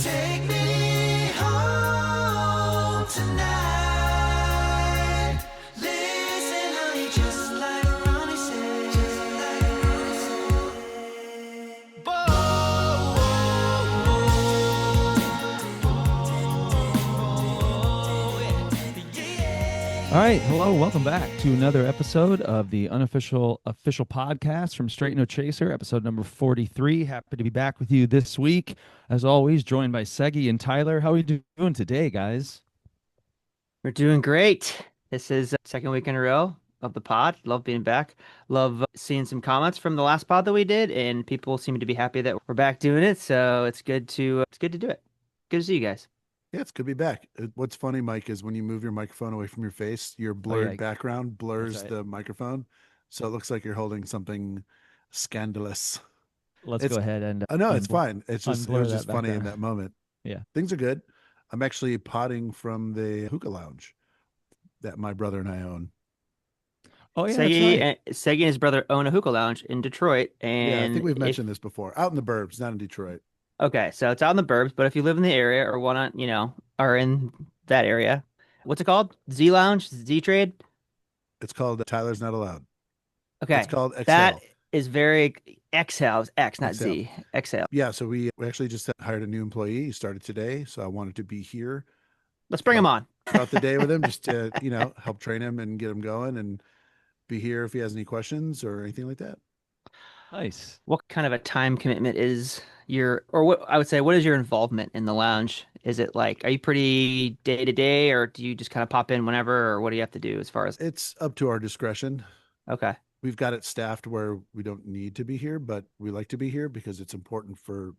Take me home tonight. Listen, honey, just like Ronnie said. Just like Ronnie said. Whoa, whoa, yeah. All right, hello, welcome back to another episode of the unofficial official podcast from Straight No Chaser, episode number 43. Happy to be back with you this week, as always, joined by Segi and Tyler. How are you doing today, guys? We're doing great. This is second week in a row of the pod. Love being back. Love seeing some comments from the last pod that we did, and people seem to be happy that we're back doing it. So it's good to do it. Good to see you guys. Yeah, it's good to be back. What's funny, Mike, is when you move your microphone away from your face, your blurred yeah. background blurs right. the microphone. So it looks like you're holding something scandalous. Let's It's- go ahead and I know it's unbl- fine. It's just it unblur was that just funny in background. that moment. Yeah. Things are good. I'm actually potting from the hookah lounge that my brother and I own. Oh, yeah, that's Segi right. and Segi and his brother own a hookah lounge in Detroit, Yeah, I and think we've if mentioned this before. Out in the burbs, not in Detroit. okay, so it's out in the burbs, but if you live in the area or wanna, are in that area, what's it called? Z Lounge, Z Trade. It's called Tyler's Not Allowed. It's Okay, called that Exhale. is very Exhale is X, not Exhale. Z. Exhale. Yeah, so we actually just hired a new employee. He started today, so I wanted to be here Let's bring him on. throughout the day with him just to, help train him and get him going and be here if he has any questions or anything like that. Nice. What kind of a time commitment is or what I would say, what is your involvement in the lounge? Is it like, are you pretty day to day, or do you just kind of pop in whenever, or what do you have to do as far as, It's up to our discretion. okay. We've got it staffed where we don't need to be here, but we like to be here because it's important for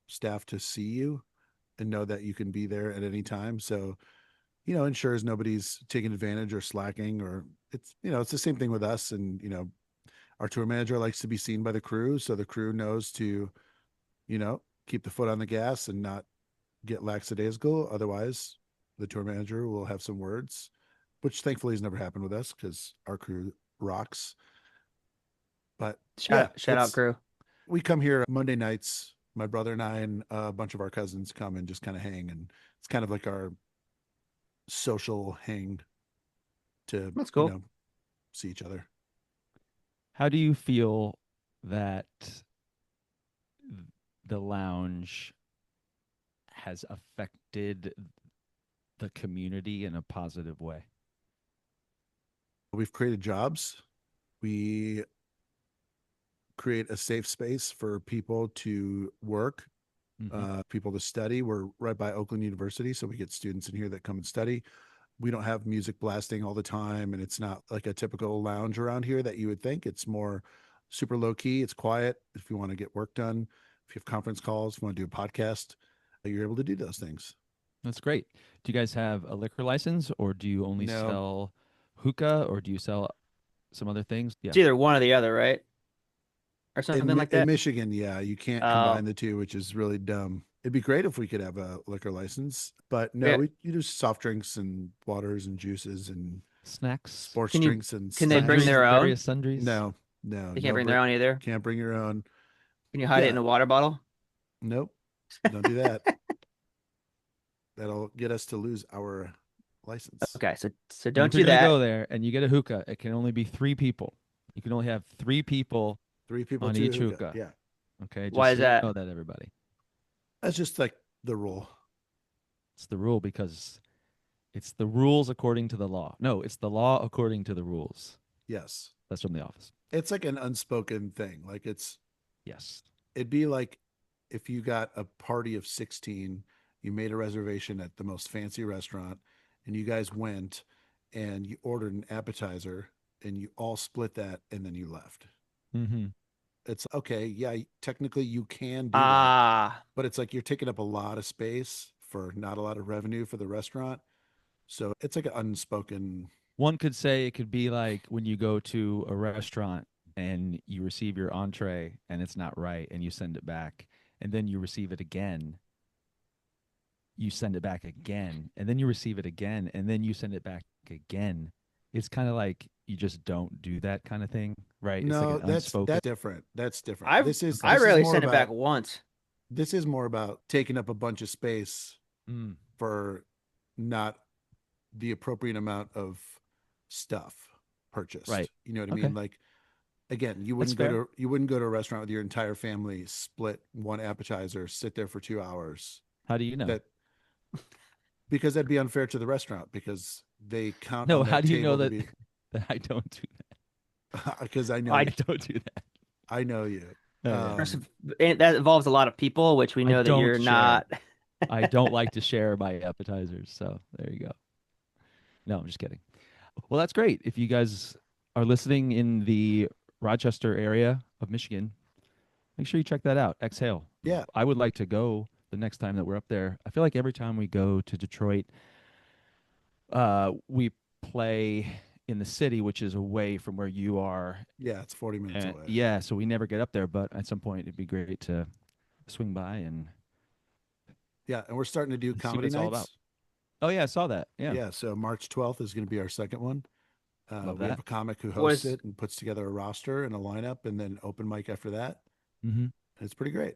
staff to see you and know that you can be there at any time. So, ensures nobody's taking advantage or slacking, or it's the same thing with us. And, our tour manager likes to be seen by the crew. So the crew knows to, keep the foot on the gas and not get lackadaisical. Otherwise, the tour manager will have some words, which thankfully has never happened with us because our crew rocks. But Shout out crew. we come here Monday nights. My brother and I and a bunch of our cousins come and just kind of hang, and it's kind of like our social hang to That's cool. see each other. How do you feel that the lounge has affected the community in a positive way? We've created jobs. We create a safe space for people to work, people to study. We're right by Oakland University, so we get students in here that come and study. We don't have music blasting all the time, and it's not like a typical lounge around here that you would think. It's more super low key. It's quiet. If you want to get work done, if you have conference calls, if you want to do a podcast, you're able to do those things. That's great. Do you guys have a liquor license, or do you only No. sell hookah, or do you sell some other things? Yeah. It's either one or the other, right? Or something like In that. Michigan, yeah, you can't Oh. combine the two, which is really dumb. It'd be great if we could have a liquor license, but no, Yeah. you do soft drinks and waters and juices and Snacks? sports Can you- drinks and can they bring Sundries, their own? various sundries? No, They can't bring their own either. Can't bring your own. Can you hide it Yeah. in a water bottle? Nope, don't do that. That'll get us to lose our license. Okay, so And don't if do you're gonna that. go there and you get a hookah, it can only be 3 people. You can only have 3 people. 3 people On to each hookah. hookah. Yeah, Okay. Just Why is so you that? know that, everybody. that's just like the rule. It's the rule because it's the rules according to the law. No, it's the law according to the rules. Yes, That's from The Office. it's like an unspoken thing. Like Yes. it'd be like if you got a party of 16, you made a reservation at the most fancy restaurant, and you guys went and you ordered an appetizer and you all split that and then you left. Mm-hmm. It's okay. Yeah, technically you can do that, Ah, but it's like you're taking up a lot of space for not a lot of revenue for the restaurant. So it's like an unspoken. One could say it could be like when you go to a restaurant and you receive your entree and it's not right and you send it back, and then you receive it again. You send it back again, and then you receive it again, and then you send it back again. It's kind of like you just don't do that kind of thing, right? It's No, like an that's unspoken. different. That's different. I This is I this is rarely more send it back about- once. This is more about taking up a bunch of space Mm, for not the appropriate amount of stuff right. purchased. You know what I Okay. mean? Like again, That's fair. you wouldn't go to a restaurant with your entire family, split one appetizer, sit there for 2 hours. How do you know? That because that'd be unfair to the restaurant because they count No, on how that do you know table to that be that I don't do because I Oh, know I I you. don't do that. I know you. Oh yeah. first, and that involves a lot of people, which we I know that don't you're share. not. I don't like to share my appetizers, so there you go. No, I'm just kidding. Well, that's great. If you guys are listening in the Rochester area of Michigan, make sure you check that out. Exhale. Yeah. I would like to go the next time that we're up there. I feel like every time we go to Detroit, we play in the city, which is away from where you are. Yeah. It's 40 minutes And away. yeah, so we never get up there, but at some point it'd be great to swing by and Yeah. And we're starting to do see what comedy it's all about. nights. Oh yeah, I saw that. Yeah. Yeah. So March 12th is going to be our second one. Love We have that. a comic who hosts Was it and puts together a roster and a lineup and then open mic after that. Mm-hmm. It's pretty great.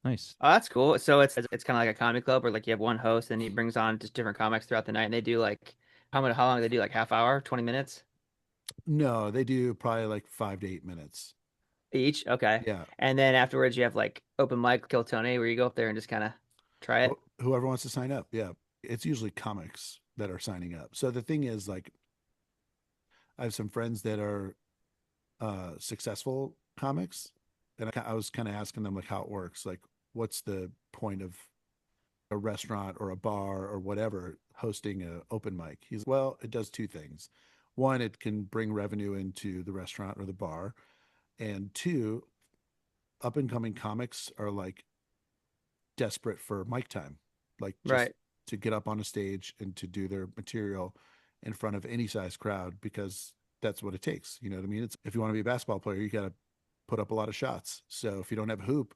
Nice. Oh, that's cool. So it's kind of like a comedy club where like you have one host and he brings on just different comics throughout the night, and they do like how long do they do? Like half hour, 20 minutes No, they do probably like 5 to 8 minutes. each. Okay. Yeah. And then afterwards you have like open mic Kill Tony where you go up there and just kind of try it. Whoever wants to sign up. Yeah. It's usually comics that are signing up. So the thing is, like, I have some friends that are successful comics, and I was kind of asking them like how it works. Like, what's the point of a restaurant or a bar or whatever hosting an open mic? He's well, it does two things. One, it can bring revenue into the restaurant or the bar, and two, up and coming comics are like desperate for mic time, like just Right. to get up on a stage and to do their material in front of any size crowd because that's what it takes. You know what I mean? It's if you want to be a basketball player, you got to put up a lot of shots. So if you don't have a hoop,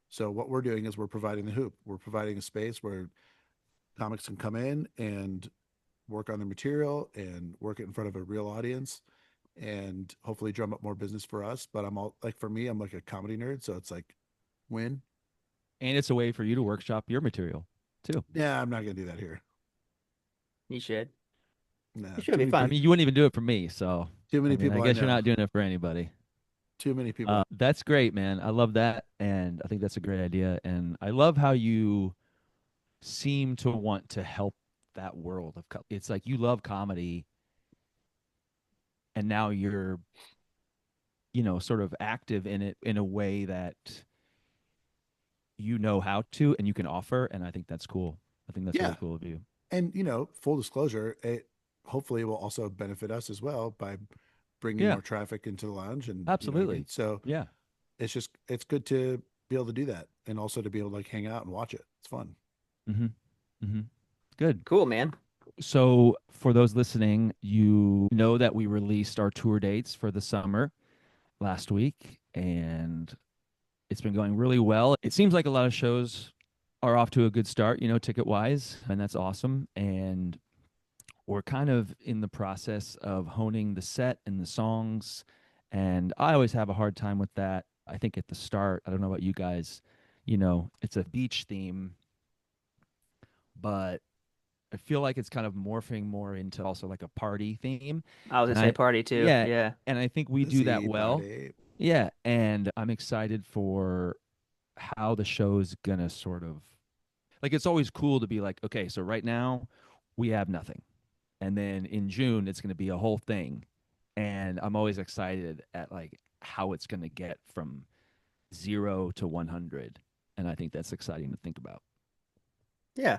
so what we're doing is we're providing the hoop. We're providing a space where comics can come in and work on their material and work it in front of a real audience and hopefully drum up more business for us. But I'm all like, for me, I'm like a comedy nerd. So it's like win. And it's a way for you to workshop your material too. Yeah, I'm not going to do that here. You should. Nah, It should be I fun. mean, you wouldn't even do it for me, so too I many mean, I people I guess you're know. not doing it for anybody. Too many people. That's great, man. I love that, and I think that's a great idea. And I love how you seem to want to help that world of. It's like you love comedy, and now you're, sort of active in it in a way that you know how to, and you can offer. And I think that's cool. I think that's Yeah. really cool of you. And, full disclosure, it hopefully will also benefit us as well by bringing Yeah, more traffic into the lounge. And, you know what I mean? absolutely. So Yeah. it's good to be able to do that and also to be able to like hang out and watch it. It's fun. Mm-hmm. Mm-hmm. Good. Cool, man. So, for those listening, you know that we released our tour dates for the summer last week, and it's been going really well. It seems like a lot of shows are off to a good start, ticket wise, and that's awesome. And we're kind of in the process of honing the set and the songs. And I always have a hard time with that. I think at the start, I don't know about you guys, it's a beach theme, but I feel like it's kind of morphing more into also like a party theme. I was gonna And say I, party too. yeah, Yeah. and I think we The do that sea well. party. Yeah, and I'm excited for how the show's gonna sort of like it's always cool to be like, okay, so right now we have nothing. And then in June it's gonna be a whole thing. And I'm always excited at like how it's gonna get from 0 to 100. And I think that's exciting to think about. Yeah.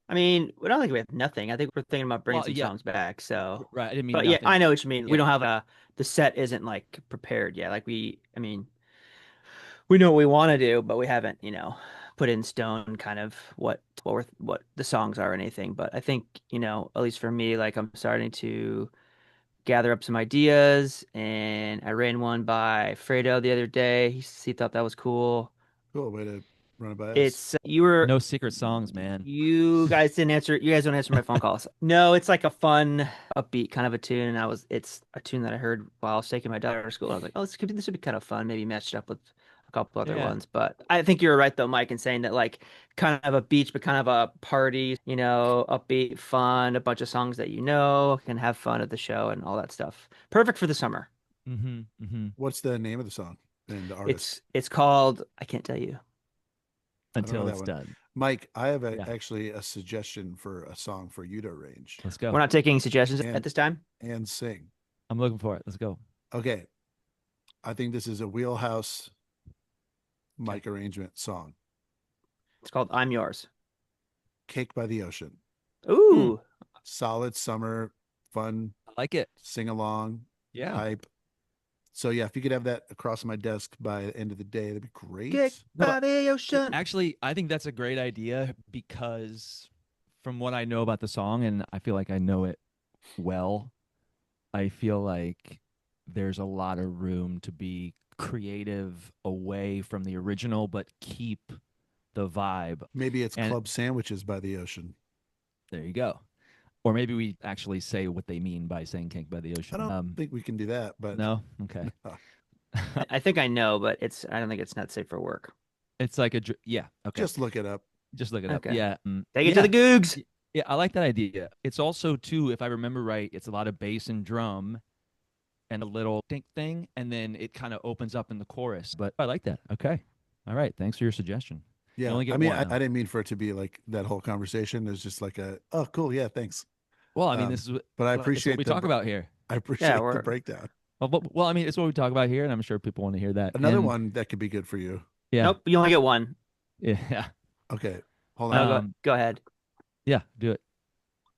I mean, we don't think we have nothing. I think we're thinking about bringing Well, some yeah, songs back. So, right. I didn't mean but yeah, I nothing. know what you mean. We Yeah. don't have the set isn't like prepared yet. Like I mean, we know what we want to do, but we haven't, put in stone kind of what the songs are or anything. But I think, at least for me, like I'm starting to gather up some ideas, and I ran one by Fredo the other day. He thought that was cool. Cool way to run it by us. It's you were No secret songs, man. You guys didn't answer. You guys don't answer my phone calls. No, it's like a fun, upbeat kind of a tune, and it's a tune that I heard while I was taking my daughter to school. I was like, oh, this would be kind of fun. Maybe matched up with a couple other Yeah. ones. But I think you're right though, Mike, in saying that like kind of a beach, but kind of a party, upbeat, fun, a bunch of songs that can have fun at the show and all that stuff. Perfect for the summer. Mm-hmm. Mm-hmm. What's the name of the song and the artist? It's called, I can't tell you. I don't know Until that it's one. done. Mike, I have Yeah. actually a suggestion for a song for you to arrange Let's go. We're not taking suggestions and at this time. and sing. I'm looking for it. Let's go. Okay, I think this is a wheelhouse Mike arrangement song. It's called I'm Yours. Cake by the Ocean. Ooh, Solid summer, fun, I like it. sing along, Yeah. hype. So yeah, if you could have that across my desk by the end of the day, that'd be Kick great. by the ocean. Actually, I think that's a great idea because from what I know about the song, and I feel like I know it well, I feel like there's a lot of room to be creative away from the original, but keep the vibe. Maybe it's And- club sandwiches by the ocean. There you go. Or maybe we actually say what they mean by saying cake by the I ocean. don't think we can do that, but No? Okay. I think I know, but I don't think it's not safe for work. It's like yeah. Okay. just look it up. Just look it up. Okay. Yeah. Take it to the Googs. Yeah, I like that idea. It's also too, if I remember right, it's a lot of bass and drum and a little dink thing, and then it kind of opens up in the chorus. But I like that. Okay. All right. Thanks for your suggestion. Yeah, only get I mean, one, I though. didn't mean for it to be like that whole conversation is just like oh, cool, yeah, thanks. Well, I mean, this is but I it's appreciate what we the talk about here. I appreciate the we're- breakdown. Well, I mean, it's what we talk about here, and I'm sure people want to hear that. Another And- one that could be good for you. Yeah. Nope, you only get one. Yeah. Okay, hold No, on. Um, go ahead. Yeah. Do it.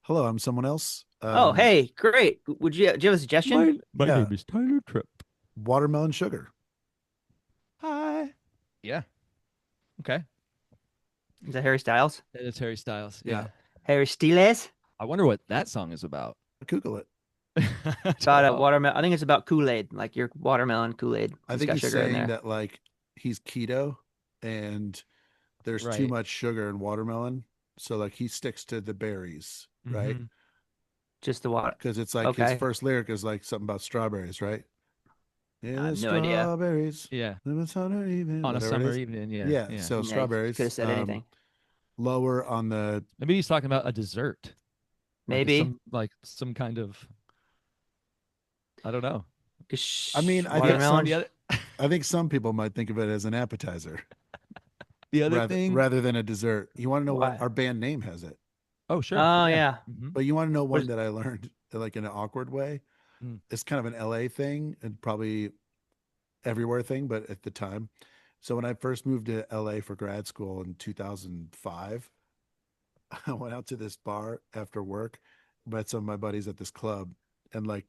Hello, I'm someone else. Oh, hey, great. Do you have a suggestion? My Yeah. name is Tyler Tripp. Watermelon sugar. Hi. Yeah. Okay. Is that Harry Styles? It's Harry Styles. Yeah. Yeah. Harry Styles? I wonder what that song is about. Google it. About a watermelon. I think it's about Kool-Aid, like your watermelon Kool-Aid. I It's think got Oh, he's sugar in saying there. that like he's keto and there's too Right. much sugar in watermelon, so like he sticks to the berries, right? Mhm. Just the water. Because it's like Okay. his first lyric is like something about strawberries, right? Yeah, have no idea. strawberries. Yeah. On a summer evening. On a whatever it summer is. evening. Yeah. Yeah, so Yeah, strawberries. could have said anything. Lower on the Maybe he's talking about a dessert. Maybe. Like some kind of. I don't know. I mean, I think watermelon. The other, I think some people might think of it as an appetizer the other thing. rather than a dessert. You want to know Why? what our band name has it, Oh, sure. Oh, yeah. Mhm. but you want to know one is- that I learned like in an awkward way. Mm. It's kind of an LA thing and probably everywhere thing, but at the time. So when I first moved to LA for grad school in 2005, I went out to this bar after work, met some of my buddies at this club, and like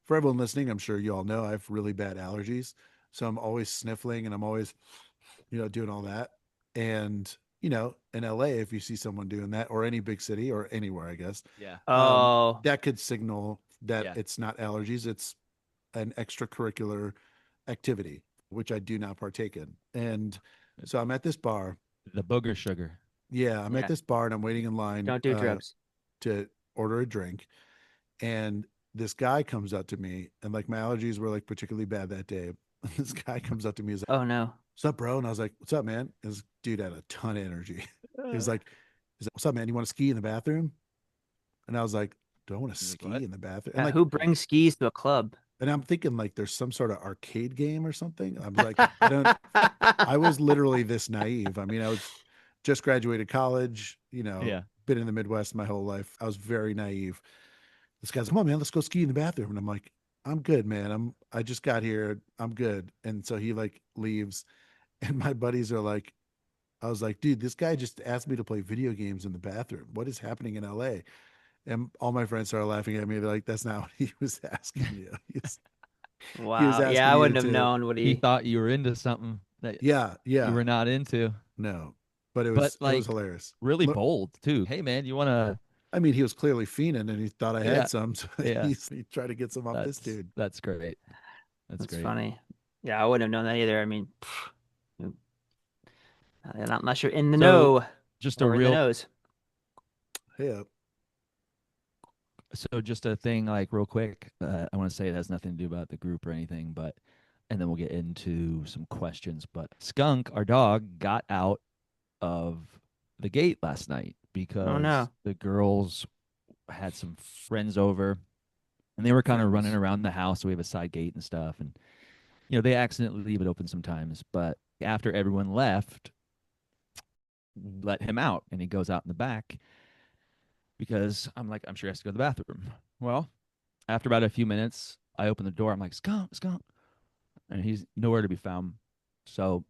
for everyone listening, I'm sure you all know I have really bad allergies. So I'm always sniffling and I'm always, doing all that. And, in LA, if you see someone doing that or any big city or anywhere, I guess, Yeah. Oh, that could signal that Yeah. it's not allergies, it's an extracurricular activity, which I do not partake in. And so I'm at this bar. The booger sugar. Yeah, I'm Yeah. at this bar and I'm waiting in line don't do drugs. to order a drink. And this guy comes up to me, and like my allergies were like particularly bad that day. This guy comes up to me, he's like, Oh, no. "What's up, bro?" And I was like, "What's up, man?" And this dude had a ton of energy. He was like, "What's up, man? You want to ski in the bathroom?" And I was like, "Do I want to He's like, ski "What?" in the bathroom?" Yeah, And like, who brings skis to a club? and I'm thinking like there's some sort of arcade game or something. I'm like, I don't. I was literally this naive. I mean, I was just graduated college. Yeah. Been in the Midwest my whole life. I was very naive. This guy's, "Come on, man, let's go ski in the bathroom." And I'm like, "I'm good, man. I just got here. I'm good." And so he like leaves, and my buddies are like, I was like, "Dude, this guy just asked me to play video games in the bathroom. What is happening in LA?" And all my friends started laughing at me. They're like, "That's not what he was asking you." Wow. asking Yeah, I you wouldn't have to- known what He he. thought you were into something that Yeah, yeah. you were not into. No, but it But, was like, hilarious. Really Look- bold too. Hey man, you want to? I mean, he was clearly fiending, and he thought I had Yeah, some. So yeah. he tried to get some off this dude. That's great. That's That's great. funny. Yeah, I wouldn't have known that either. I mean, not unless you're in the So, know Just a or in the real. nose. Yeah, So just a thing, like real quick. I want to say it has nothing to do about the group or anything, but and then we'll get into some questions. But Skunk, our dog, got out of the gate last night Oh because no. the girls had some friends over and they were kind of running Friends. around the house. So we have a side gate and stuff. And, they accidentally leave it open sometimes. But after everyone left, let him out and he goes out in the back because I'm like, I'm sure he has to go to the bathroom. Well, after about a few minutes, I open the door. I'm like, Skunk, Skunk. And he's nowhere to be found. So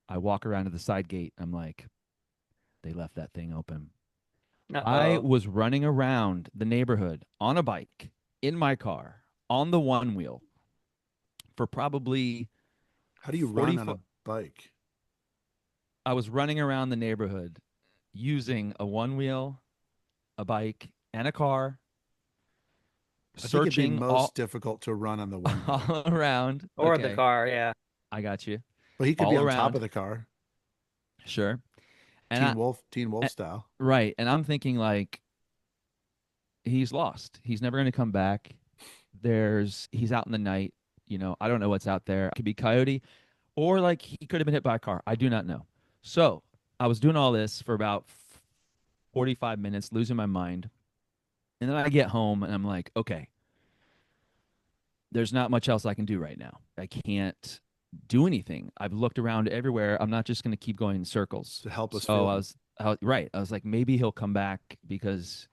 I walk around to the side gate. I'm like, they left that thing open. I Uh-oh. was running around the neighborhood on a bike in my car on the one wheel for probably How do you 40 run on a bike? I was running around the neighborhood using a one wheel, a bike, and a car, I think it'd be searching most difficult to run on the one wheel, all around. Or the Okay, car, yeah. I got you. but he could be All on top of around. the car, Sure. And I, Teen Wolf eh, style. right. And I'm thinking like he's lost. He's never going to come back. He's out in the night. I don't know what's out there. It could be coyote or like he could have been hit by a car. I do not know. So I was doing all this for about 45 minutes, losing my mind. And then I get home and I'm like, okay, there's not much else I can do right now. I can't do anything. I've looked around everywhere. I'm not just going to keep going in circles. It's a helpless So feeling. right. I was like, maybe he'll come back because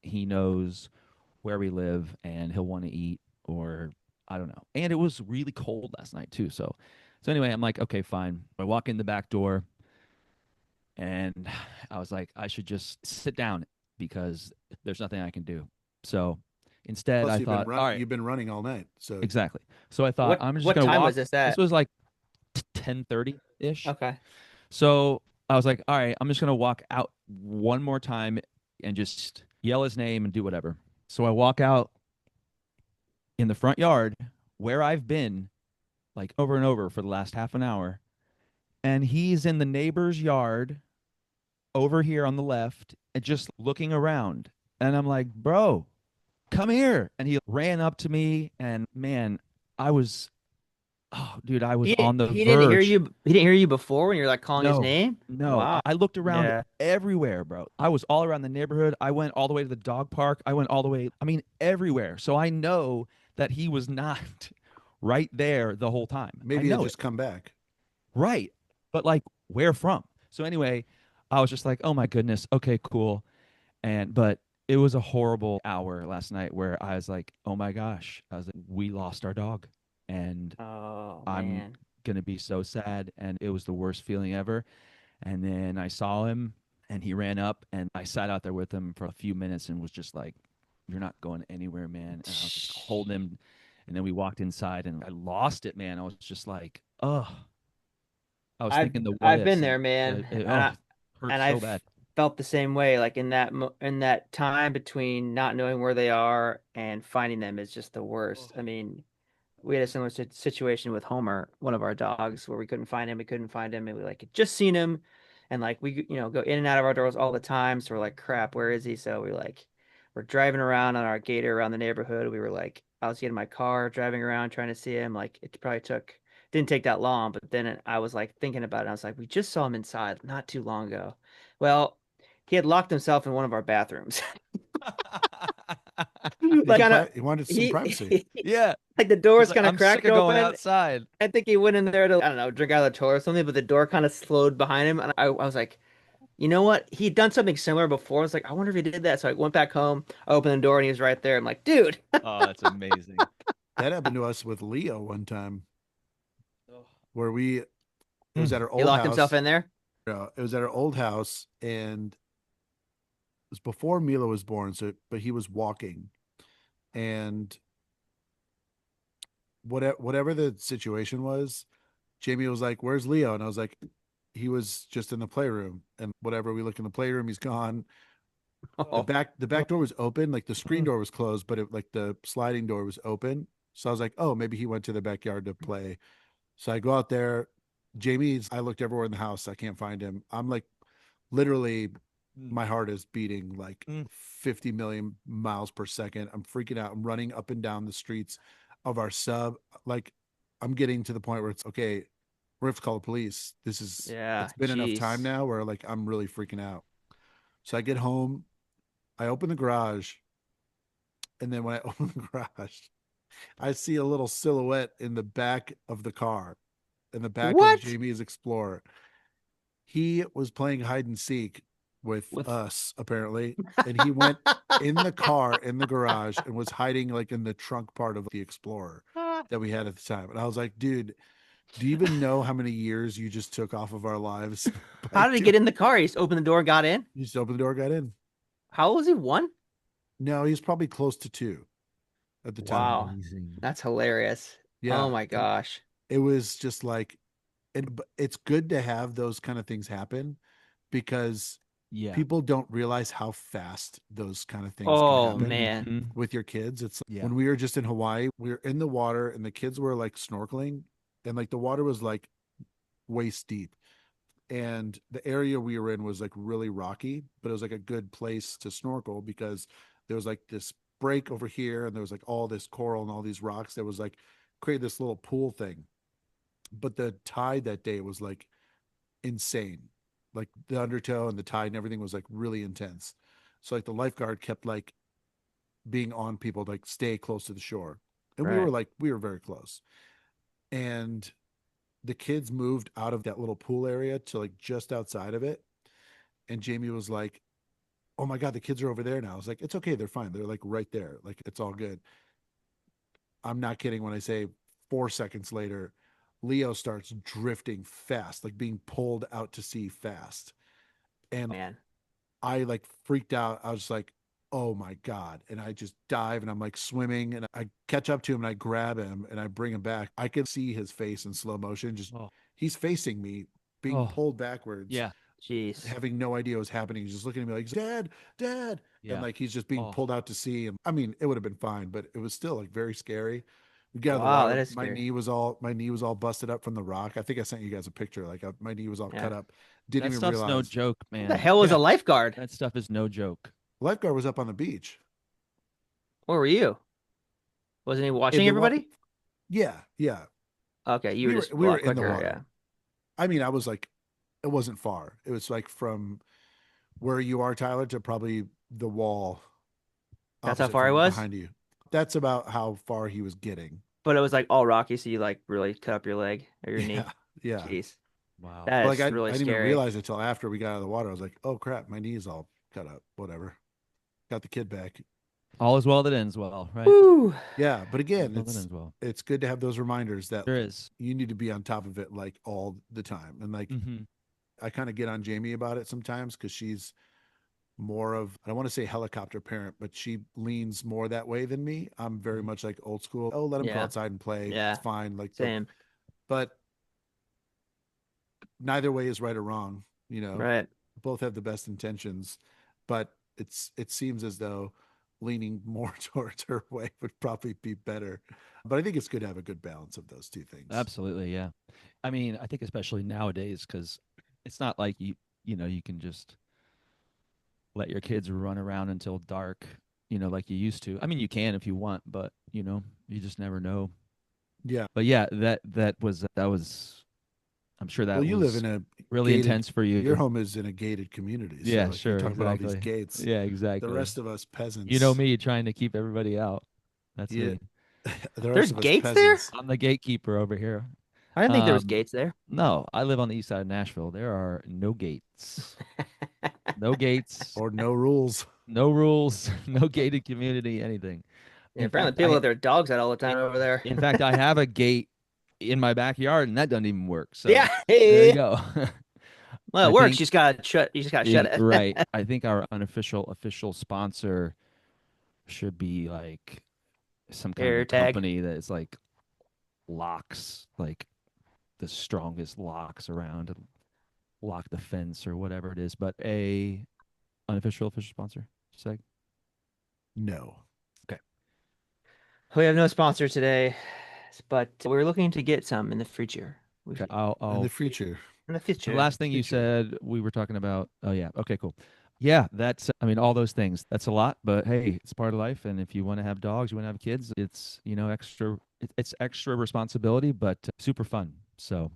he knows where we live and he'll want to eat or I don't know. And it was really cold last night too. So anyway, I'm like, okay, fine. I walk in the back door and I was like, I should just sit down because there's nothing I can do. So instead Plus, I thought, all right, you've been running all night, so exactly. So I thought What I'm just what gonna time walk. was this This at? was like 10:30 ish. Okay. So I was like, all right, I'm just gonna walk out one more time and just yell his name and do whatever. So I walk out in the front yard where I've been like over and over for the last half an hour, and he's in the neighbor's yard over here on the left and just looking around. And I'm like, bro, come here. And he ran up to me, and man, I was, oh, dude, I was on the He didn't hear verge. you he didn't hear you before when you're like calling his No, name? no. Wow. I looked around Yeah. everywhere, bro. I was all around the neighborhood. I went all the way to the dog park. I went all the way, I mean, everywhere. So I know that he was not right there the whole time. I maybe he'll know it. just come back. Right. But like, where from? So anyway, I was just like, oh my goodness. Okay, cool. But it was a horrible hour last night where I was like, oh my gosh. I was like, we lost our dog. And Oh I'm man. gonna be so sad. And it was the worst feeling ever. And then I saw him and he ran up and I sat out there with him for a few minutes and was just like, you're not going anywhere, man. And I was just holding him. And then we walked inside and I lost it, man. I was just like, oh, I was I've thinking the what I've been ifs there, and man. oh, it hurt And so I've bad. felt the same way. Like in that time between not knowing where they are and finding them is just the worst. I mean, we had a similar situation with Homer, one of our dogs, where we couldn't find him. We couldn't find him, and we like had just seen him, and like we go in and out of our doors all the time. So we're like, crap, where is he? So we're driving around on our gator around the neighborhood. We were like, I was getting my car, driving around trying to see him. Like it probably didn't take that long, but then I was like thinking about it. I was like, we just saw him inside not too long ago. Well, he had locked himself in one of our bathrooms. Like kind of He wanted some privacy. he Yeah. like the He's doors like, kind of I'm sick cracked of going open. outside. I think he went in there to, I don't know, drink out of the toilet or something, but the door kind of slowed behind him. And I was like, you know what? He'd done something similar before. I was like, I wonder if he did that. So I went back home, I opened the door, and he was right there. I'm like, dude. Oh, that's amazing. That happened to us with Leo one time, where it was Mm. at our He old locked himself house. in there. It was at our old house, and it was before Mila was born. So, but he was walking, and whatever the situation was, Jamie was like, "Where's Leo?" And I was like, "He was just in the playroom." And whatever, we look in the playroom, he's gone. Oh, The back door was open, like the screen Mm. door was closed, but like the sliding door was open. So I was like, "Oh, maybe he went to the backyard to play." So I go out there. I looked everywhere in the house. I can't find him. I'm like, literally, Mm. my heart is beating like Mm. 50 million miles per second. I'm freaking out. I'm running up and down the streets of our sub. Like, I'm getting to the point where it's okay. We have to call the police. Yeah. It's been enough time Jeez. now where like I'm really freaking out. So I get home, I open the garage, and then when I open the garage, I see a little silhouette in the back of the car, in the back of What? Jamie's Explorer. He was playing hide and seek with With us, apparently, and he went in the car in the garage and was hiding like in the trunk part of the Explorer that we had at the time. And I was like, dude, do you even know how many years you just took off of our lives by How did he doing? get in the car? He just opened the door and got in? You just opened the door, got in. How old was he? 1? No, he was probably close to 2 at the time. Wow. Amazing. That's hilarious. Yeah, Oh my and gosh. it was just like, and it's good to have those kind of things happen because Yeah. people don't realize how fast those kind of things can Oh happen man. Mhm. with your kids. It's Yeah. when we were just in Hawaii, we were in the water and the kids were like snorkeling and like the water was like waist deep. And the area we were in was like really rocky, but it was like a good place to snorkel because there was like this break over here and there was like all this coral and all these rocks that was like create this little pool thing. But the tide that day was like insane. Like the undertow and the tide and everything was like really intense. So like the lifeguard kept like being on people to like stay close to the shore. And Right. we were very close. And the kids moved out of that little pool area to like just outside of it. And Jamie was like, "Oh my God, the kids are over there now." I was like, "It's okay. They're fine. They're like right there. Like it's all good." I'm not kidding when I say 4 seconds later, Leo starts drifting fast, like being pulled out to sea fast. And Man. I like freaked out. I was like, "Oh my God." And I just dive and I'm like swimming and I catch up to him and I grab him and I bring him back. I could see his face in slow motion. Just Oh. he's facing me, being Oh. pulled backwards, Yeah. Jeez. having no idea what's happening. He's just looking at me like, "Dad, Dad." Yeah. And like he's just being Oh. pulled out to sea. And I mean, it would have been fine, but it was still like very scary. We got out of the Wow, that water. is scary. My knee was all busted up from the rock. I think I sent you guys a picture. Like my knee was all Yeah. cut up. Didn't That even stuff's no realize. joke, What man. the hell was Yeah. a lifeguard? That stuff is no joke. Lifeguard was up on the beach. Where were you? Wasn't he In watching the everybody? Yeah, yeah. Okay, you were just a We were lot in the quicker, water. yeah. I mean, I was like, it wasn't far. It was like from where you are, Tyler, to probably the wall That's how opposite far he from was? behind you. That's about how far he was getting. But it was like all rocky, so you like really cut up your leg or your knee. Yeah, yeah. Jeez. Wow. That Like is I really didn't even scary. realize it until after we got out of the water. I was like, oh crap, my knee's all cut up. Whatever. Got the kid back. All is well that ends well, right? Woo. Yeah, but All is again, well that ends well. it's good to have those reminders that There is. you need to be on top of it like all the time. And like Mm-hmm. I kind of get on Jamie about it sometimes because she's more of, I don't want to say helicopter parent, but she leans more that way than me. I'm very much like old school. Oh, let him go Yeah. outside and play. Yeah. It's fine. Like Same. but neither way is right or wrong. You know, Right. both have the best intentions, but it seems as though leaning more towards her way would probably be better. But I think it's good to have a good balance of those two things. Absolutely, yeah. I mean, I think especially nowadays because it's not like you can just let your kids run around until dark, like you used to. I mean, you can if you want, but you just never know. Yeah. But yeah, that was. I'm sure that Well, you live was in a really gated, intense for you. your home is in a gated community. So Yeah, like, sure, you talk about all these exactly. gates. Yeah, exactly. The rest of us peasants. You know me trying to keep everybody out. That's Yeah. me. The rest There's of us gates there? peasants. I'm the gatekeeper over here. I didn't think there was Um, gates there. No, I live on the east side of Nashville. There are no gates. No gates, Or no rules. no rules, no gated community, anything. Yeah, In apparently fact, people let their dogs out all the time over there. in fact, I have a gate in my backyard, and that doesn't even work. So Yeah. there you go. Well, it I works. think- You just gotta shut. You just gotta shut it. Right. I think our unofficial official sponsor should be like some kind of Air a tag. company that is like locks, like the strongest locks around to lock the fence or whatever it is. But a unofficial official sponsor. Seg. No. We have no sponsor today, but we're looking to get some in the future. We Okay. should- I'll In the future. in the future. the last thing you future. said we were talking about. Oh yeah. Okay. Cool. Yeah, that's, I mean, all those things. That's a lot, but hey, it's part of life. And if you want to have dogs, you want to have kids, it's, extra, it's extra responsibility, but super fun. So,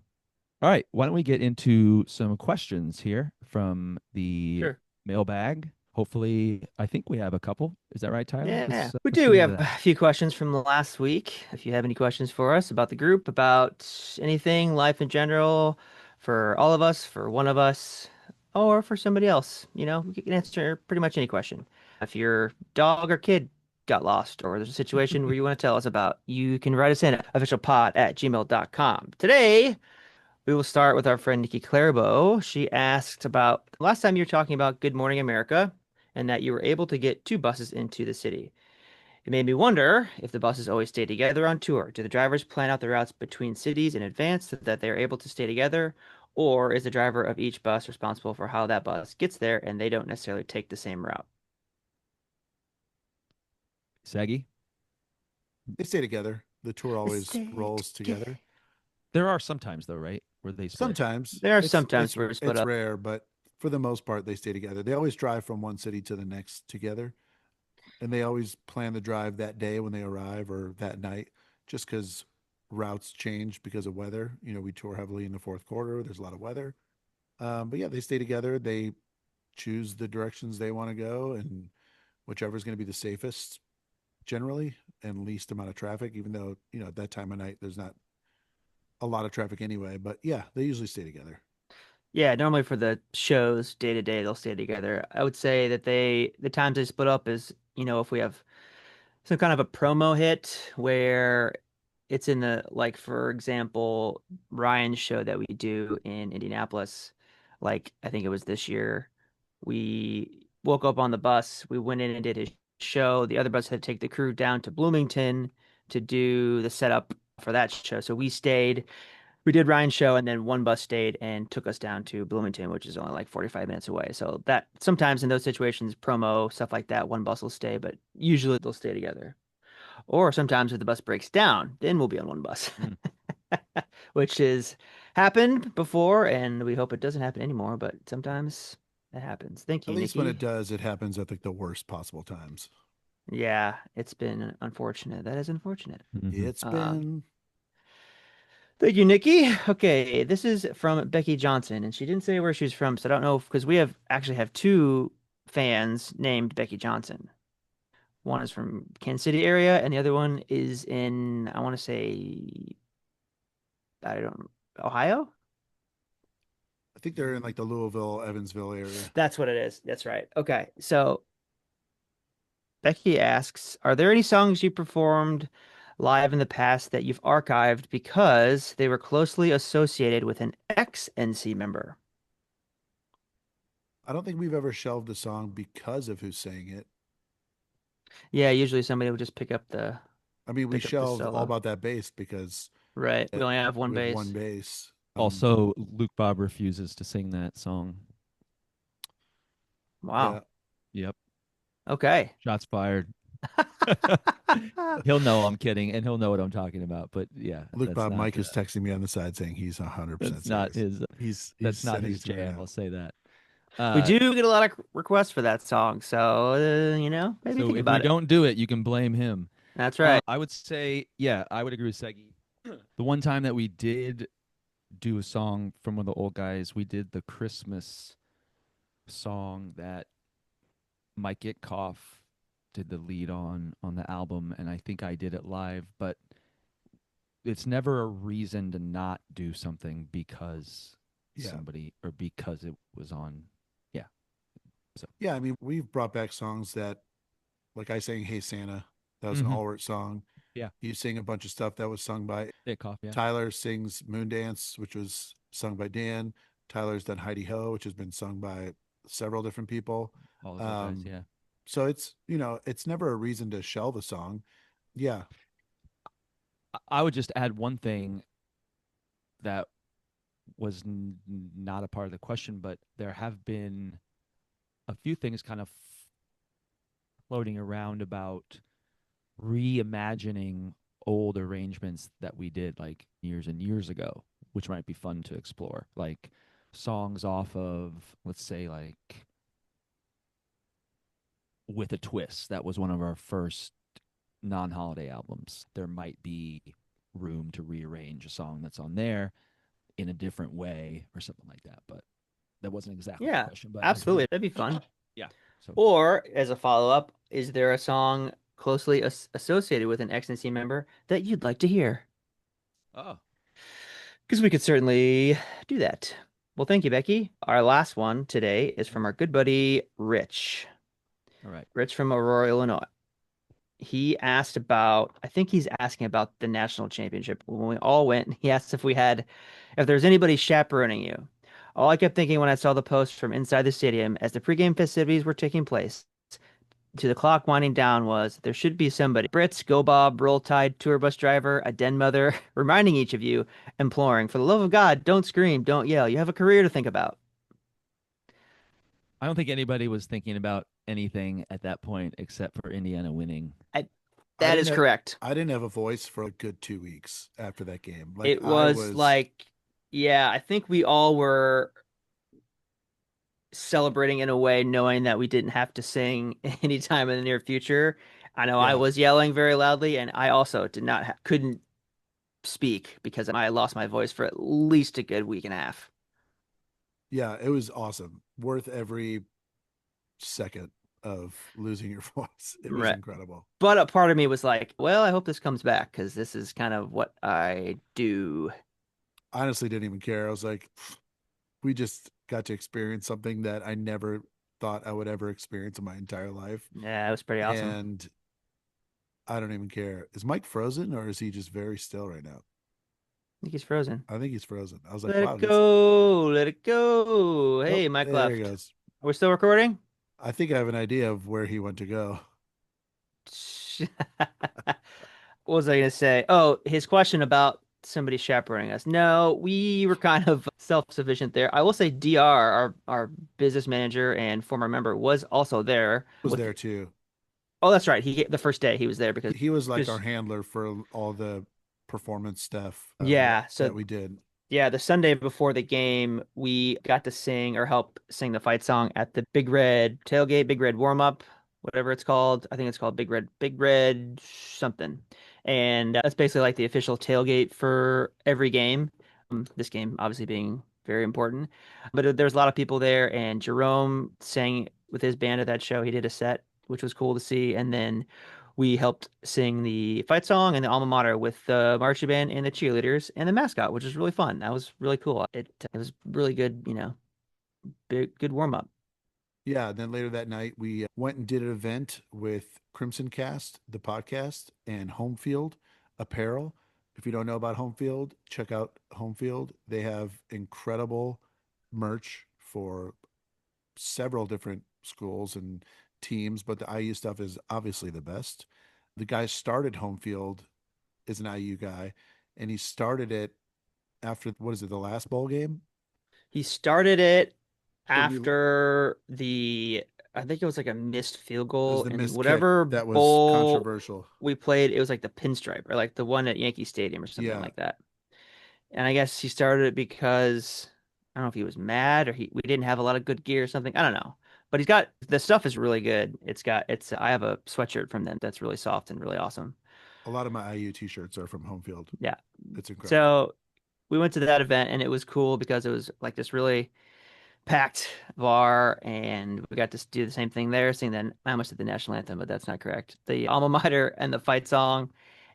all right, why don't we get into some questions here from the Sure. mailbag? Hopefully, I think we have a couple. Is that right, Tyler? Yeah, we Let's do. get We into have a that. few questions from last week. If you have any questions for us about the group, about anything, life in general, for all of us, for one of us, or for somebody else, we can answer pretty much any question. If your dog or kid got lost, or there's a situation where you want to tell us about, you can write us in at officialpod@gmail.com. Today, we will start with our friend Nikki Clairbo. She asked about last time you were talking about Good Morning America and that you were able to get two buses into the city. It made me wonder if the buses always stay together on tour. Do the drivers plan out the routes between cities in advance so that they're able to stay together? Or is the driver of each bus responsible for how that bus gets there and they don't necessarily take the same route? Saggy? They stay together. The tour They always stay rolls together. together. There are some times, though, right? Where they split. Sometimes There are it's sometimes it's where we split it's up. rare, but for the most part, they stay together. They always drive from one city to the next together, and they always plan the drive that day when they arrive or that night, just because routes change because of weather. We tour heavily in the fourth quarter. There's a lot of weather, but yeah, they stay together. They choose the directions they want to go, and whichever is going to be the safest generally and least amount of traffic. Even though at that time of night there's not a lot of traffic anyway. But yeah, they usually stay together. Yeah, normally for the shows day to day, they'll stay together. I would say that the times they split up is, if we have some kind of a promo hit where it's in the, like, for example, Ryan's show that we do in Indianapolis, like I think it was this year. We woke up on the bus, we went in and did his show. The other bus had to take the crew down to Bloomington to do the setup for that show. So we did Ryan's show, and then one bus stayed and took us down to Bloomington, which is only like 45 minutes away. So that sometimes in those situations, promo stuff like that, one bus will stay, but usually they'll stay together. Or sometimes if the bus breaks down, then we'll be on one bus, Mm. which has happened before, and we hope it doesn't happen anymore. But sometimes it happens. Thank At you, least when it Nikki. does, it happens at like the worst possible times. Yeah, it's been unfortunate. That is unfortunate. Mhm. It's Um, been Thank you, Nikki. Okay, this is from Becky Johnson, and she didn't say where she's from, so I don't know because we actually have two fans named Becky Johnson. One is from Kansas City area, and the other one is in, I want to say, I don't, Ohio? I think they're in like the Louisville, Evansville area. That's what it is. That's right. Okay, so Becky asks, are there any songs you performed live in the past that you've archived because they were closely associated with an ex-NC member? I don't think we've ever shelved a song because of who sang it. Yeah, usually somebody would just I mean, we pick up the shelved All solo. About That Bass because Right. We only have one we have one bass. bass. Also, Luke Bob refuses to sing that song. Wow. Yeah, Yep. Okay. Shots fired. He'll know I'm kidding, and he'll know what I'm talking about. But yeah, Luke Bob Mike is texting me on the side saying he's 100% that's not serious. his He's that's not sending his it to me right jam. now. I'll say that. We Uh, do get a lot of requests for that song, so maybe so think if we about it. don't do it, you can blame him. That's right. I would say, yeah, I would agree with Segi. The one time that we did do a song from one of the old guys, we did the Christmas song that Mike Itkoff did the lead on the album, and I think I did it live, but it's never a reason to not do something because Yeah. somebody or because it was on. Yeah. So Yeah, I mean, we've brought back songs that, like I sang Hey Santa, that was an Mhm. Allward song. Yeah. You sing a bunch of stuff that was sung by Itkoff, yeah. Tyler sings Moondance, which was sung by Dan. Tyler's done Heidi Ho, which has been sung by several different people. All those old guys, Um, yeah. so it's never a reason to shelve a song. Yeah. I would just add one thing that was not a part of the question, but there have been a few things kind of floating around about reimagining old arrangements that we did like years and years ago, which might be fun to explore. Like songs off of, let's say, like with a twist. That was one of our first non-holiday albums. There might be room to rearrange a song that's on there in a different way or something like that. But that wasn't exactly the Yeah, question. But absolutely. That'd be fun. yeah. So Or as a follow-up, is there a song closely associated with an XNC member that you'd like to hear? oh, Because we could certainly do that. Well, thank you, Becky. Our last one today is from our good buddy Rich. all right. Rich from Aurora, Illinois. He asked about, I think he's asking about the national championship. When we all went, he asked if there's anybody chaperoning you. All I kept thinking when I saw the post from inside the stadium as the pregame festivities were taking place to the clock winding down was there should be somebody. Brits, Go Bob, Roll Tide, tour bus driver, a den mother, reminding each of you, imploring, for the love of God, don't scream, don't yell. You have a career to think about. I don't think anybody was thinking about anything at that point except for Indiana winning. I, I that didn't is have, correct. I didn't have a voice for a good 2 weeks after that game. Like It I was was, like, yeah, I think we all were celebrating in a way, knowing that we didn't have to sing anytime in the near future. I know I yeah, was yelling very loudly, and I also did not couldn't speak because I lost my voice for at least a good week and a half. yeah, it was awesome. Worth every second of losing your voice. It was Right. incredible. But a part of me was like, well, I hope this comes back because this is kind of what I do. I honestly didn't even care. I was like, we just got to experience something that I never thought I would ever experience in my entire life. Yeah, it was pretty awesome. And I don't even care. Is Mike frozen or is he just very still right now? I think he's frozen. I think he's frozen. I was like, Let wow, it go. Let it go. nope, Hey, Mike there he left. goes. Are we still recording? I think I have an idea of where he went to go. What was I going to say? Oh, his question about somebody chaperoning us. No, we were kind of self-sufficient there. I will say DR, our business manager and former member, was also there Was with. there too. Oh, that's right. The first day he was there He was like our because handler for all the performance stuff yeah. So that we did. yeah, the Sunday before the game, we got to sing or help sing the fight song at the Big Red tailgate, Big Red warm up, whatever it's called. I think it's called Big Red something. And that's basically like the official tailgate for every game. This game obviously being very important. But there's a lot of people there, and Jerome sang with his band at that show. He did a set, which was cool to see. And then we helped sing the fight song and the alma mater with the marching band and the cheerleaders and the mascot, which was really fun. That was really cool. It was really good, good warm up. Yeah. Then later that night, we went and did an event with Crimson Cast, the podcast, and Home Field Apparel. If you don't know about Home Field, check out Home Field. They have incredible merch for several different schools and teams, but the IU stuff is obviously the best. The guy started Home Field is an IU guy, and he started it after what is it, the last bowl game? He started it When we after I think it was like a missed field It was goal the in missed kick whatever that was bowl controversial. we played. It was like the pinstripe or like the one at Yankee Stadium or something Yeah, like that. And I guess he started it because I don't know if he was mad or we didn't have a lot of good gear or something. I don't know. But he's got the stuff is really good. I have a sweatshirt from them that's really soft and really awesome. a lot of my IU t-shirts are from Home Field. Yeah. It's incredible. So we went to that event and it was cool because it was like this really packed bar and we got to do the same thing there, sing then I almost did the national anthem, but that's not correct. The alma mater and the fight song.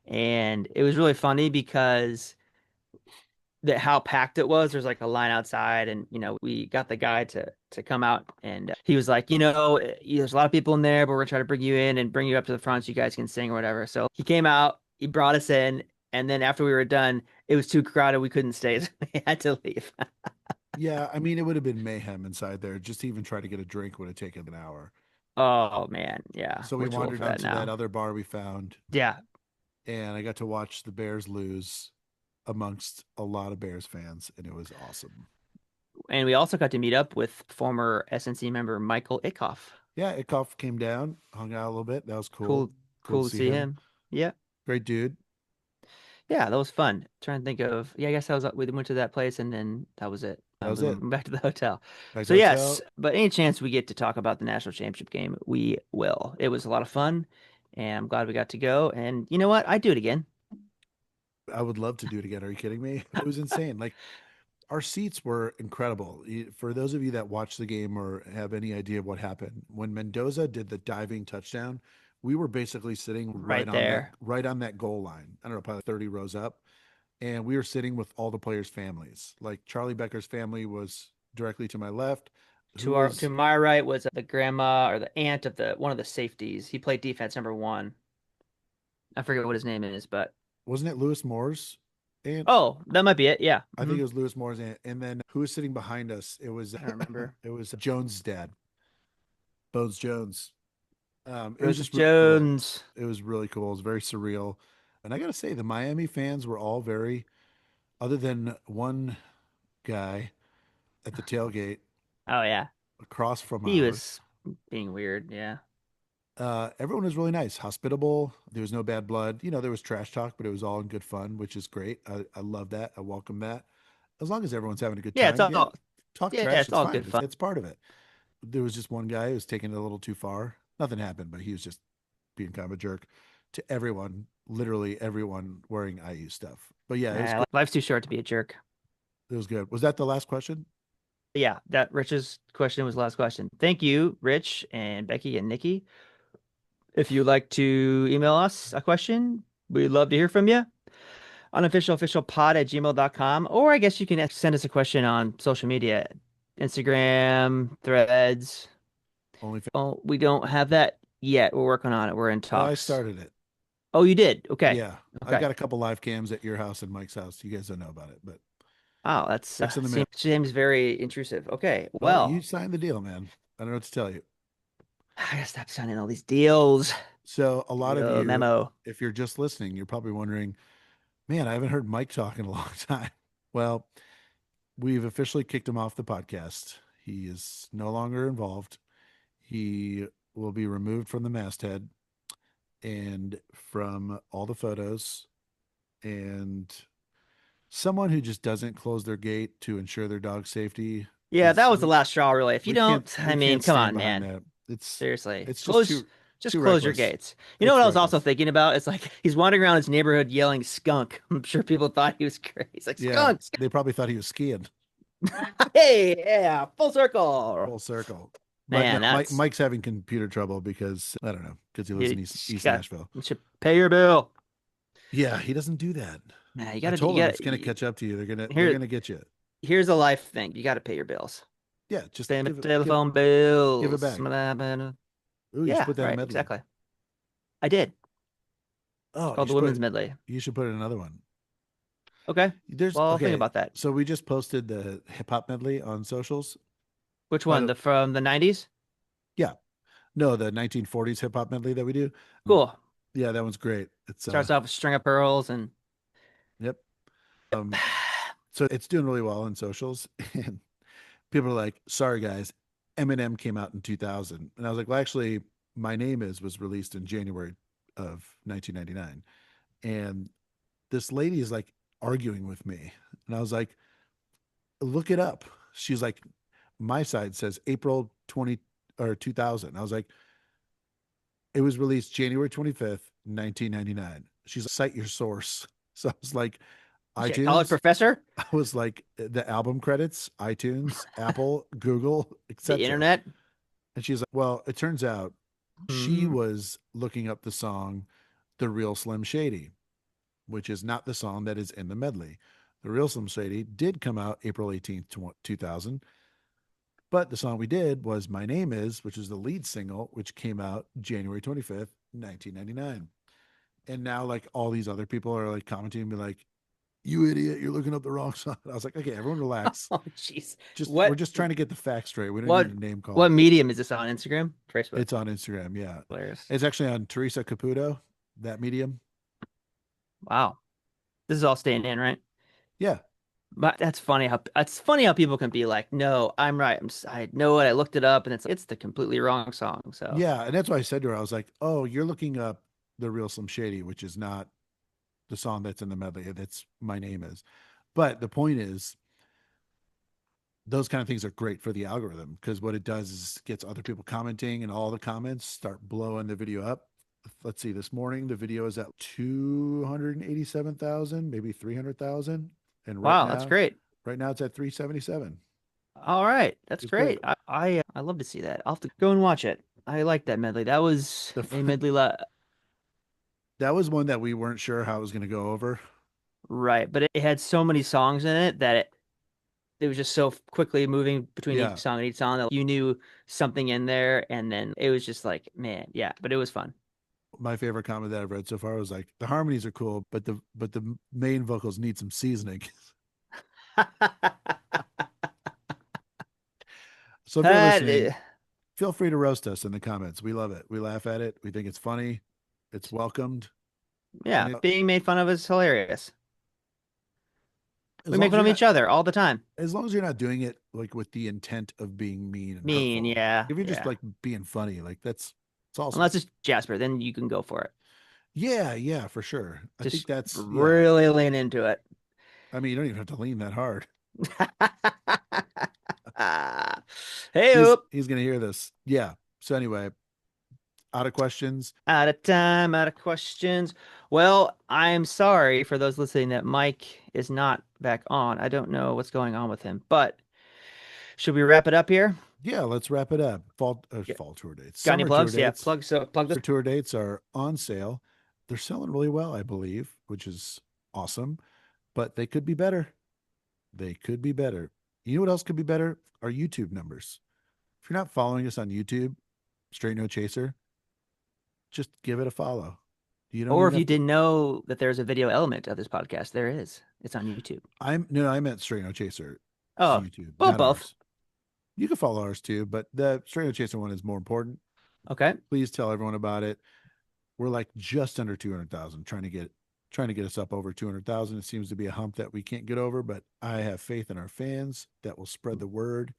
And it was really funny because that how packed it was. There's like a line outside, and we got the guy to come out, and he was like, there's a lot of people in there, but we're gonna try to bring you in and bring you up to the front so you guys can sing or whatever. So he came out, he brought us in, and then after we were done, it was too crowded, we couldn't stay, so we had to leave. Yeah, I mean, it would have been mayhem inside there. Just to even try to get a drink would have taken an hour. Oh man, yeah, So we we're too old wandered for down that to now. that other bar we found, Yeah, and I got to watch the Bears lose amongst a lot of Bears fans, and it was awesome. and we also got to meet up with former SNC member Michael Ikoff. Yeah, Ikoff came down, hung out a little bit. That was cool. Cool, Cool cool to to see see him. him. Yeah. Great dude. Yeah, that was fun. Trying to think of, yeah, I guess we went to that place and then that was it. That was we it. went back to the hotel. Back So to yes, hotel. but any chance we get to talk about the national championship game, we will. It was a lot of fun, and I'm glad we got to go. And you know what? I'd do it again. I would love to do it again. Are you kidding me? It was insane. Like our seats were incredible. For those of you that watched the game or have any idea of what happened, when Mendoza did the diving touchdown, we were basically sitting Right there. right on that goal line. I don't know, probably 30 rows up. And we were sitting with all the players' families. Like Charlie Becker's family was directly to my left. Who To was my right was the grandma or the aunt of the one of the safeties. He played defense number one. I forget what his name is, but wasn't it Lewis Moore's aunt? oh, that might be it. Yeah. I think it was Lewis Moore's aunt. And then who was sitting behind us? It was I don't remember. it was Jones' dad, Bones Jones. It was Joseph just really cool. Jones. It was really cool. It was very surreal. And I got to say, the Miami fans were all very, other than one guy at the tailgate Oh yeah. across from He ours, was being weird. Yeah. everyone was really nice, hospitable. There was no bad blood. There was trash talk, but it was all in good fun, which is great. I love that. I welcome that. As long as everyone's having a good Yeah, it's time, yeah, all talk yeah, trash. it's It's all fine. good fun. It's part of it. There was just one guy who was taking it a little too far. Nothing happened, but he was just being kind of a jerk to everyone, literally everyone wearing IU stuff. But yeah, it was good. Life's too short to be a jerk. It was good. Was that the last question? Yeah, that Rich's question was the last question. Thank you, Rich and Becky and Nikki. If you'd like to email us a question, we'd love to hear from you. Unofficialofficialpod@gmail.com. Or I guess you can send us a question on social media, Instagram, Threads. Only. Oh, we don't have that yet. We're working on it. We're in Oh, I talks. started it. Oh, you did? Okay. Yeah, I've Okay. got a couple live cams at your house and Mike's house. You guys don't know about it, but Oh, that's checks in the mail. seems very intrusive. Okay. Well, you Well, signed the deal, man. I don't know what to tell you. I gotta stop signing all these deals. So a lot of Deal you, memo. if you're just listening, you're probably wondering, man, I haven't heard Mike talk in a long time. Well, we've officially kicked him off the podcast. He is no longer involved. He will be removed from the masthead and from all the photos. And someone who just doesn't close their gate to ensure their dog's safety Yeah, is that was the last straw, really. If you don't, I we mean, can't come stand on, behind man. that. Seriously. It's just Close, too just too close your reckless. gates. You know It's what I was also reckless. thinking about? It's like he's wandering around his neighborhood yelling skunk. I'm sure people thought he was crazy. He's like, Yeah, skunk, they probably thought he was skiing. skunk. Hey, yeah, full circle. Full circle. But no, Man, that's Mike's having computer trouble because I don't know, because he lives in you East got Nashville. you should pay your bill. Yeah, he doesn't do that. Yeah, I told him it's gonna catch up to you. They're here gonna get you. here's a life thing. You got to pay your bills. Yeah, just Pay my give telephone it bills. back. Ooh, you should Yeah, put that in right, medley. exactly. I did. It's Oh, called the Women's Medley. you should put in another one. Okay. There's Well, I'll think okay. about that. So we just posted the hip hop medley on socials. Which By one? The from the 90s? Yeah, no, the 1940s hip hop medley that we do. Cool. Yeah, that one's great. It's Starts off with String of Pearls and yep. So it's doing really well on socials, and people are like, "Sorry guys, Eminem came out in 2000," and I was like, "Well, actually, My Name Is was released in January of 1999," and this lady is like arguing with me, and I was like, "Look it up." She's like, "My side says April 20 or 2000." I was like, "It was released January 25th, 1999." She's like, "Cite your source." So I was like, shit, college iTunes. professor, I was like the album credits, iTunes, Apple, Google, the etc. internet. And she's like, well, it turns out she Mhm. was looking up the song The Real Slim Shady, which is not the song that is in the medley. The Real Slim Shady did come out April 18th, 2000, but the song we did was My Name Is, which is the lead single, which came out January 25th, 1999. And now like all these other people are like commenting and be like, you idiot, you're looking up the wrong song. I was like, okay, everyone relax. Oh, jeez. We're just trying to get the facts straight. We don't What need a name call. what medium is this on? Instagram? Facebook? It's on Instagram, yeah. Hilarious. It's actually on Teresa Caputo, that medium. Wow. This is all staying in, right? Yeah. But that's funny how people can be like, no, I'm right. I know it. I looked it up, and it's the completely wrong song. So Yeah. And that's why I said to her, I was like, oh, you're looking up The Real Slim Shady, which is not the song that's in the medley. That's My Name Is. But the point is, those kind of things are great for the algorithm because what it does is gets other people commenting and all the comments start blowing the video up. Let's see, this morning the video is at 287,000, maybe 300,000. And Wow, that's great. right now it's at 377. All right, that's It's great. great. I love to see that. I'll have to go and watch it. I like that medley. That was The a medley. That was one that we weren't sure how it was going to go over. Right, but it had so many songs in it that it was just so quickly moving between Yeah. each song and each song that you knew something in there, and then it was just like, man, yeah. But it was fun. My favorite comment that I've read so far was like the harmonies are cool, but the main vocals need some seasoning. So if you're That listening, feel free to roast us in the comments. We love it. We laugh at it. We think it's funny. It's welcomed. yeah, And being made fun of is hilarious. as We long make as fun of you're each other all the time. as long as you're not doing it like with the intent of being mean and Mean, hurtful. yeah. If you're just yeah. like being funny, like it's awesome. Unless it's Jasper, then you can go for it. Yeah, for sure. I think Just that's really lean into it. I mean, you don't even have to lean that hard. Hey, He's gonna hear this. Yeah. So anyway, out of questions. out of time, out of questions. Well, I'm sorry for those listening that Mike is not back on. I don't know what's going on with him, but should we wrap it up here? Yeah, let's wrap it up. Fall Yeah. fall tour dates. Got any Summer plugs? tour Yeah, dates. plug this. Summer tour dates are on sale. They're selling really well, I believe, which is awesome. But they could be better. They could be better. You know what else could be better? Our YouTube numbers. If you're not following us on YouTube, Straight No Chaser, just give it a follow. You don't Or even if you have to- didn't know that there's a video element of this podcast, there is. It's on YouTube. I meant Straight No Chaser. Oh, YouTube. well, not both. ours. You can follow ours too, but the Straight No Chaser one is more important. Okay. Please tell everyone about it. We're like just under 200,000, trying to get us up over 200,000. It seems to be a hump that we can't get over, but I have faith in our fans that will spread the word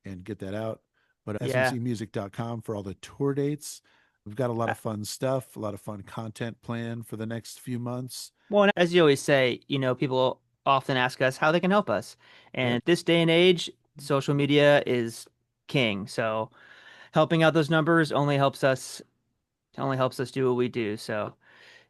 and get that out. But Yeah. smcmusic.com for all the tour dates. We've got a lot of fun stuff, a lot of fun content planned for the next few months. Well, and as you always say, people often ask us how they can help us. And this day and age, social media is king. So helping out those numbers only helps us do what we do. So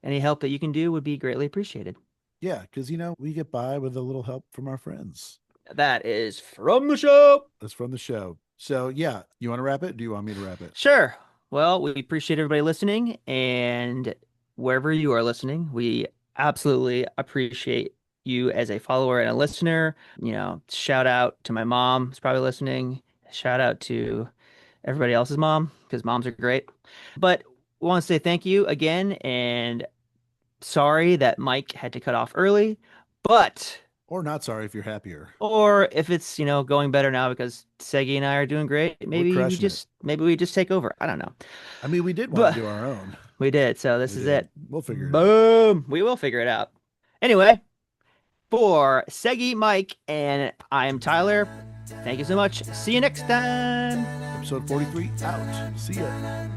any help that you can do would be greatly appreciated. Yeah, because we get by with a little help from our friends. That is from the show. That's from the show. So yeah, you want to wrap it? Do you want me to wrap it? Sure. Well, we appreciate everybody listening, and wherever you are listening, we absolutely appreciate you as a follower and a listener. Shout out to my mom who's probably listening. Shout out to everybody else's mom, because moms are great. But we want to say thank you again, and sorry that Mike had to cut off early, but Or not sorry if you're happier. or if it's going better now because Segi and I are doing great, maybe we just take over. I don't know. I mean, we did want to do our own. We did, so this We is did. it. We'll figure it out. Boom. We will figure it out. Anyway, for Segi, Mike, and I am Tyler. Thank you so much. See you next time. Episode 43 out. See ya.